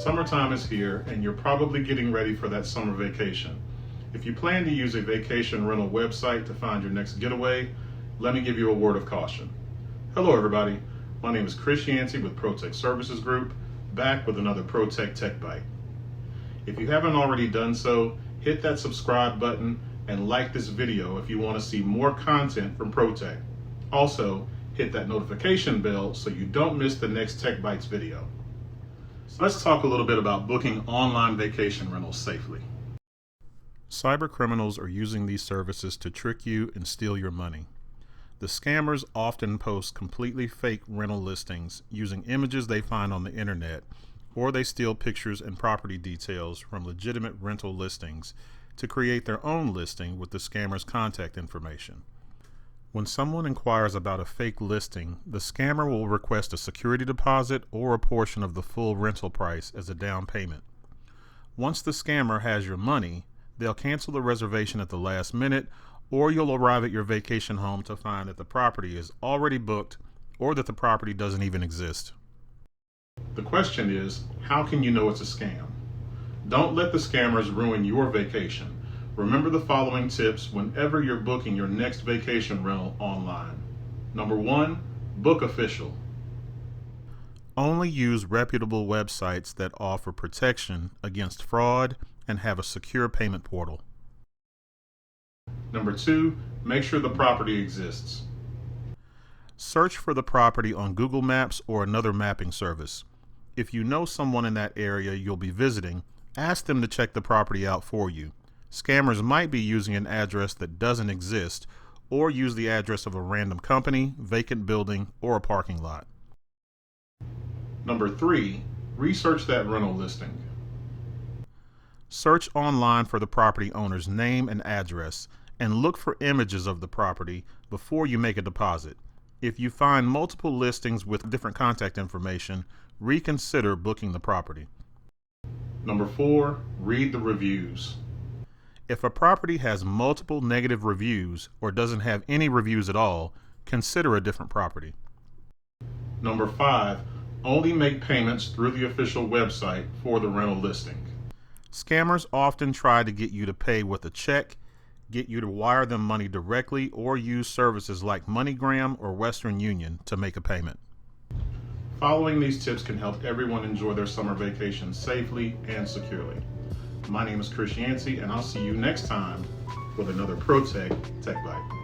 Summertime is here and you're probably getting ready for that summer vacation. If you plan to use a vacation rental website to find your next getaway, let me give you a word of caution. Hello everybody, my name is Chris Yancy with ProTech Services Group, back with another ProTech Tech Bite. If you haven't already done so, hit that subscribe button and like this video if you want to see more content from ProTech. Also, hit that notification bell so you don't miss the next Tech Bites video. So let's talk a little bit about booking online vacation rentals safely. Cyber criminals are using these services to trick you and steal your money. The scammers often post completely fake rental listings using images they find on the internet, or they steal pictures and property details from legitimate rental listings to create their own listing with the scammer's contact information. When someone inquires about a fake listing, the scammer will request a security deposit or a portion of the full rental price as a down payment. Once the scammer has your money, they'll cancel the reservation at the last minute, or you'll arrive at your vacation home to find that the property is already booked or that the property doesn't even exist. The question is, how can you know it's a scam? Don't let the scammers ruin your vacation. Remember the following tips whenever you're booking your next vacation rental online. Number 1, book official. Only use reputable websites that offer protection against fraud and have a secure payment portal. Number 2, make sure the property exists. Search for the property on Google Maps or another mapping service. If you know someone in that area you'll be visiting, ask them to check the property out for you. Scammers might be using an address that doesn't exist, or use the address of a random company, vacant building, or a parking lot. Number 3, research that rental listing. Search online for the property owner's name and address, and look for images of the property before you make a deposit. If you find multiple listings with different contact information, reconsider booking the property. Number 4, read the reviews. If a property has multiple negative reviews or doesn't have any reviews at all, consider a different property. Number 5, only make payments through the official website for the rental listing. Scammers often try to get you to pay with a check, get you to wire them money directly, or use services like MoneyGram or Western Union to make a payment. Following these tips can help everyone enjoy their summer vacation safely and securely. My name is Chris Yancy, and I'll see you next time with another ProTech Tech Bite.